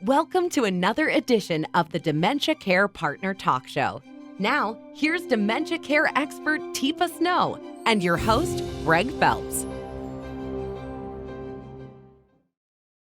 Welcome to another edition of the Dementia Care Partner Talk Show. Now, here's dementia care expert Teepa Snow and your host, Greg Phelps.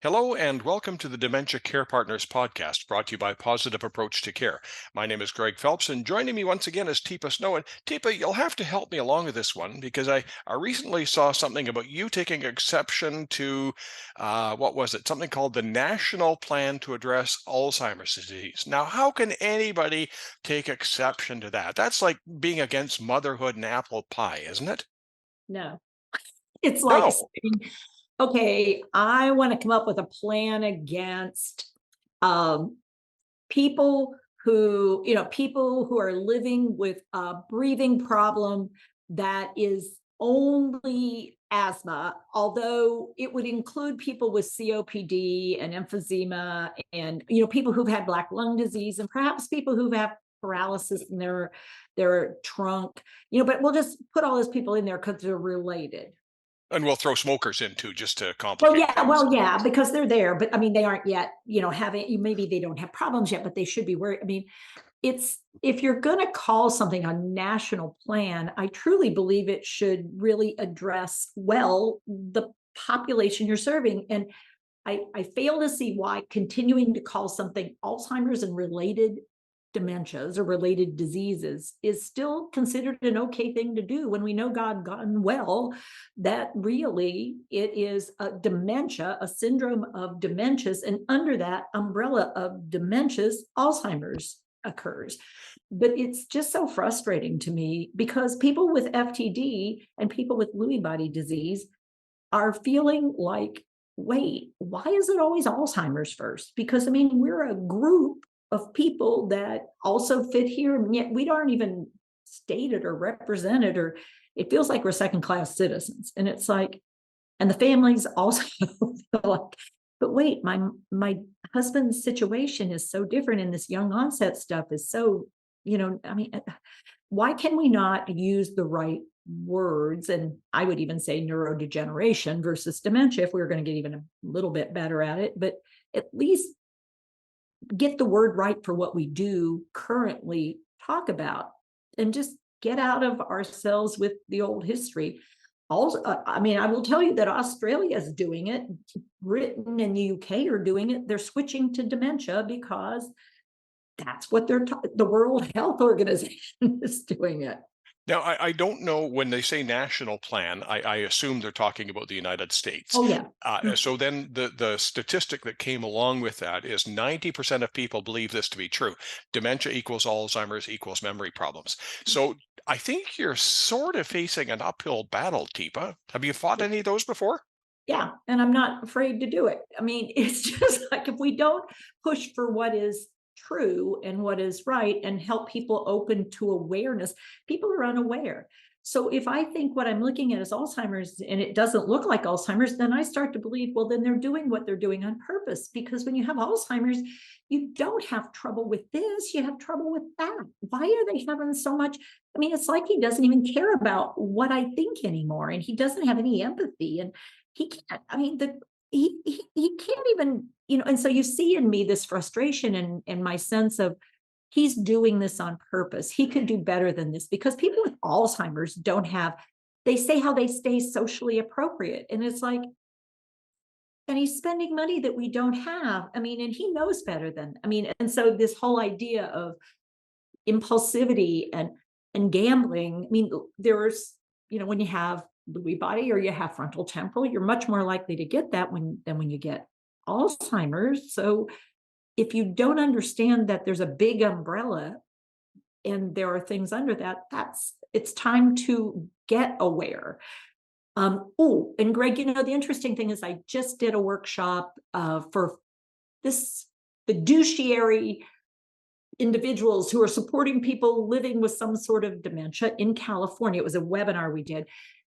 Hello and welcome to the Dementia Care Partners podcast, brought to you by Positive Approach to Care. My name is Greg Phelps, and joining me once again is Teepa Snow. And Teepa, you'll have to help me along with this one because I recently saw something about you taking exception to, something called the National Plan to Address Alzheimer's Disease. Now, how can anybody take exception to that? That's like being against motherhood and apple pie, isn't it? No, it's like No. saying, okay, I want to come up with a plan against people who are living with a breathing problem that is only asthma, although it would include people with COPD and emphysema and, people who've had black lung disease and perhaps people who've had paralysis in their trunk, but we'll just put all those people in there because they're related. And we'll throw smokers in too, just to complicate things. Because they're there, but they aren't yet, maybe they don't have problems yet, but they should be worried. If you're going to call something a national plan, I truly believe it should really address well the population you're serving. And I fail to see why continuing to call something Alzheimer's and related dementias or related diseases is still considered an okay thing to do when we know God gone well that really it is a dementia, a syndrome of dementias, and under that umbrella of dementias, Alzheimer's occurs. But it's just so frustrating to me because people with FTD and people with Lewy body disease are feeling like, wait, why is it always Alzheimer's first? Because we're a group of people that also fit here, and yet we aren't even stated or represented, or it feels like we're second-class citizens. And it's like, and the families also feel like, but wait, my husband's situation is so different, and this young onset stuff is so, why can we not use the right words? And I would even say neurodegeneration versus dementia if we were going to get even a little bit better at it, but at least get the word right for what we do currently talk about and just get out of ourselves with the old history. Also, I will tell you that Australia is doing it. Britain and the UK are doing it. They're switching to dementia because that's what the World Health Organization is doing it. Now, I don't know when they say national plan, I assume they're talking about the United States. Oh, yeah. So then the statistic that came along with that is 90% of people believe this to be true. Dementia equals Alzheimer's equals memory problems. So I think you're sort of facing an uphill battle, Teepa. Have you fought any of those before? Yeah, and I'm not afraid to do it. It's just like if we don't push for what is true and what is right and help people open to awareness, people are unaware. So if I think what I'm looking at is Alzheimer's and it doesn't look like Alzheimer's, then I start to believe, well, then they're doing what they're doing on purpose. Because when you have Alzheimer's, you don't have trouble with this, you have trouble with that. Why are they having so much? It's like he doesn't even care about what I think anymore. And he doesn't have any empathy. And he can't, he can't even, and so you see in me this frustration and my sense of he's doing this on purpose. He could do better than this because people with Alzheimer's they say how they stay socially appropriate. And it's like, and he's spending money that we don't have. And he knows better than, and so this whole idea of impulsivity and gambling, there's, when you have Lewy body or you have frontal temporal, you're much more likely to get that than when you get Alzheimer's. So if you don't understand that there's a big umbrella and there are things under that, it's time to get aware. And Greg, the interesting thing is I just did a workshop for this fiduciary individuals who are supporting people living with some sort of dementia in California. It was a webinar we did.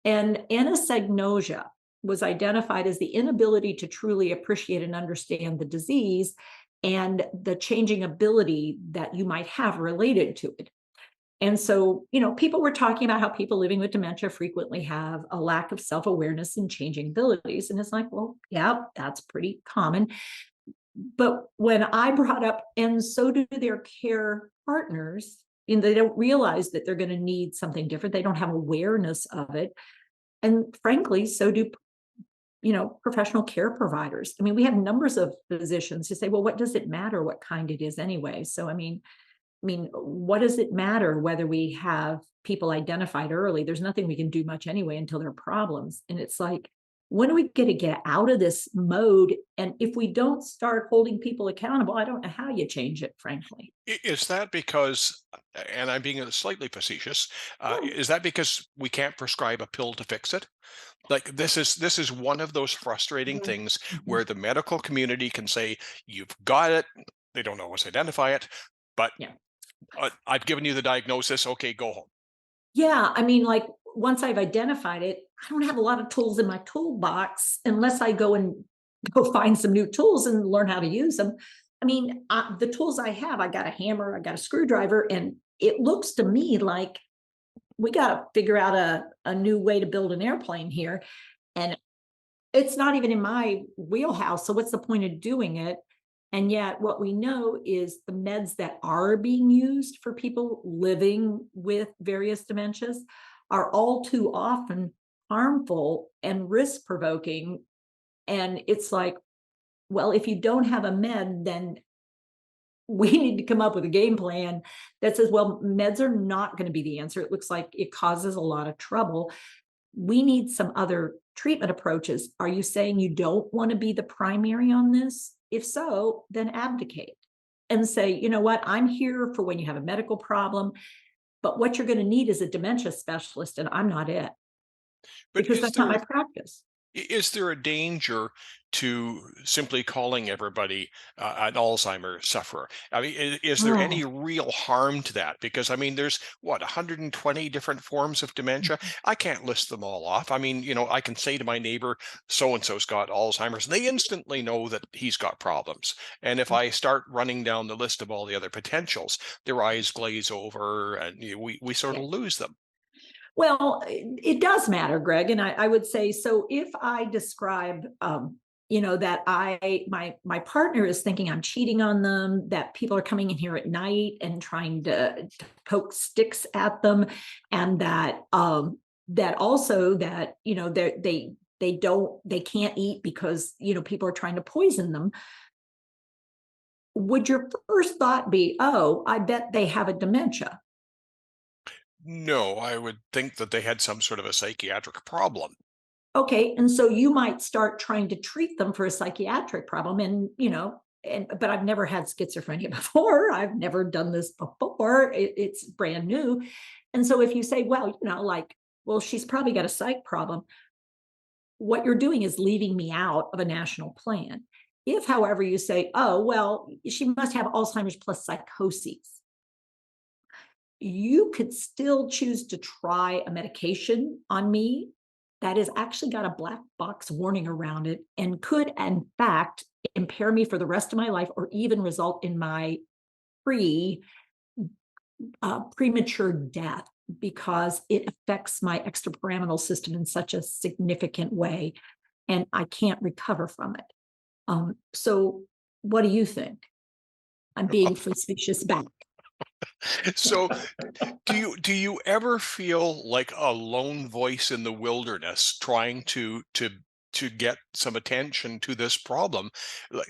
And anosognosia was identified as the inability to truly appreciate and understand the disease and the changing ability that you might have related to it. And so, people were talking about how people living with dementia frequently have a lack of self-awareness and changing abilities. And it's like, well, yeah, that's pretty common. But when I brought up, and so do their care partners, and they don't realize that they're going to need something different. They don't have awareness of it. And frankly, so do professional care providers. I mean, we have numbers of physicians who say, well, what does it matter what kind it is anyway? So I mean, what does it matter whether we have people identified early? There's nothing we can do much anyway until there are problems. And it's like, when are we going to get out of this mode? And if we don't start holding people accountable, I don't know how you change it, frankly. Is that because, and I'm being slightly facetious, is that because we can't prescribe a pill to fix it? Like this is one of those frustrating Mhm. things Mhm. where the medical community can say, you've got it. They don't always identify it, but Yeah. I've given you the diagnosis. Okay, go home. Yeah. I mean, like once I've identified it, I don't have a lot of tools in my toolbox unless I go and go find some new tools and learn how to use them. I mean, the tools I have, I got a hammer, I got a screwdriver, and it looks to me like we got to figure out a new way to build an airplane here. And it's not even in my wheelhouse. So what's the point of doing it? And yet, what we know is the meds that are being used for people living with various dementias are all too often harmful and risk provoking. And it's like, well, if you don't have a med, then we need to come up with a game plan that says, well, meds are not going to be the answer. It looks like it causes a lot of trouble. We need some other treatment approaches. Are you saying you don't want to be the primary on this? If so, then abdicate and say, you know what, I'm here for when you have a medical problem, but what you're going to need is a dementia specialist, and I'm not it But because that's not my practice. is there a danger to simply calling everybody an Alzheimer's sufferer? I mean, is there Oh, any real harm to that? Because I mean, there's what 120 different forms of dementia. I can't list them all off. I mean, I can say to my neighbor, so and so's got Alzheimer's, and they instantly know that he's got problems. And if I start running down the list of all the other potentials, their eyes glaze over, and we sort yeah. of lose them. Well, it does matter, Greg. And I would say, so if I describe, that my partner is thinking I'm cheating on them, that people are coming in here at night and trying to poke sticks at them, and that also that, they can't eat because, people are trying to poison them. Would your first thought be, oh, I bet they have a dementia? No, I would think that they had some sort of a psychiatric problem. Okay, and so you might start trying to treat them for a psychiatric problem, and but I've never had schizophrenia before. I've never done this before. It's brand new. And so if you say, well, like, well, she's probably got a psych problem, what you're doing is leaving me out of a national plan. If, however, you say, oh, well, she must have Alzheimer's plus psychoses, you could still choose to try a medication on me that has actually got a black box warning around it and could, in fact, impair me for the rest of my life or even result in my pre premature death because it affects my extrapyramidal system in such a significant way, and I can't recover from it. So, what do you think? I'm being facetious back. So, do you ever feel like a lone voice in the wilderness trying to get some attention to this problem? Like,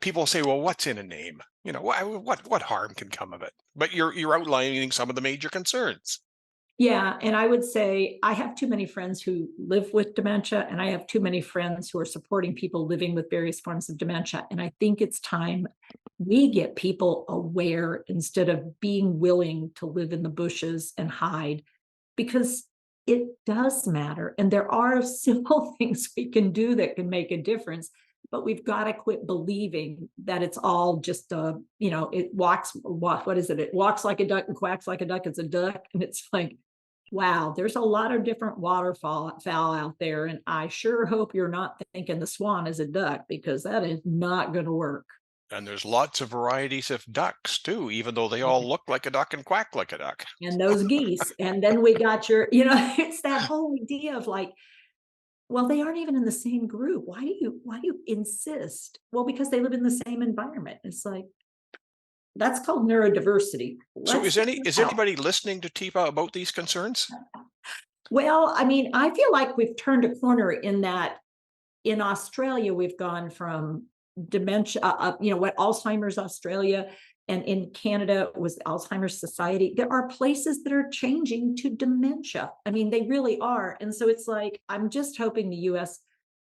people say, "Well, what's in a name?" What harm can come of it? But you're outlining some of the major concerns. Yeah, and I would say I have too many friends who live with dementia, and I have too many friends who are supporting people living with various forms of dementia. And I think it's time we get people aware instead of being willing to live in the bushes and hide, because it does matter. And there are simple things we can do that can make a difference. But we've got to quit believing that it's all just it what is it? It walks like a duck and quacks like a duck. It's a duck. And it's like, wow, there's a lot of different waterfowl out there. And I sure hope you're not thinking the swan is a duck, because that is not going to work. And there's lots of varieties of ducks too, even though they all look like a duck and quack like a duck. And those geese. And then we got your, it's that whole idea of like, Well, they aren't even in the same group. Why do you insist? Well, because they live in the same environment. It's like, that's called neurodiversity. So Let's figure it is out. anybody listening to Teepa about these concerns? Well, I mean, I feel like we've turned a corner in that in Australia, we've gone from dementia, what Alzheimer's Australia, and in Canada it was the Alzheimer's Society. There are places that are changing to dementia. I mean, they really are. And so it's like, I'm just hoping the US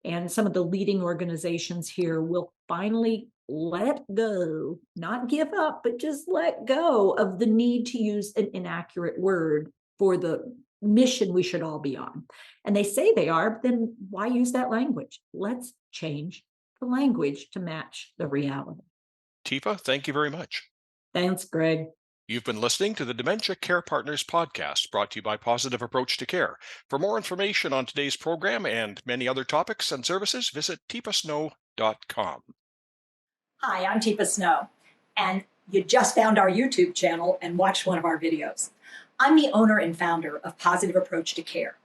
and some of the leading organizations here will finally let go, not give up, but just let go of the need to use an inaccurate word for the mission we should all be on. And they say they are, but then why use that language? Let's change the language to match the reality. Teepa, thank you very much. Thanks, Greg. You've been listening to the Dementia Care Partners podcast, brought to you by Positive Approach to Care. For more information on today's program and many other topics and services, visit teepasnow.com. Hi, I'm Teepa Snow, and you just found our YouTube channel and watched one of our videos. I'm the owner and founder of Positive Approach to Care.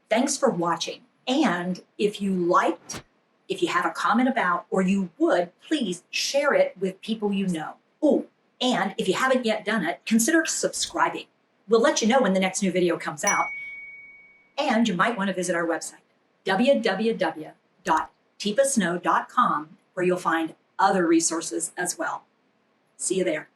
Thanks for watching, and if you liked, if you have a comment about, or you would, please share it with people you know. Oh, and if you haven't yet done it, consider subscribing. We'll let you know when the next new video comes out, and you might want to visit our website, www.teepasnow.com, where you'll find other resources as well. See you there.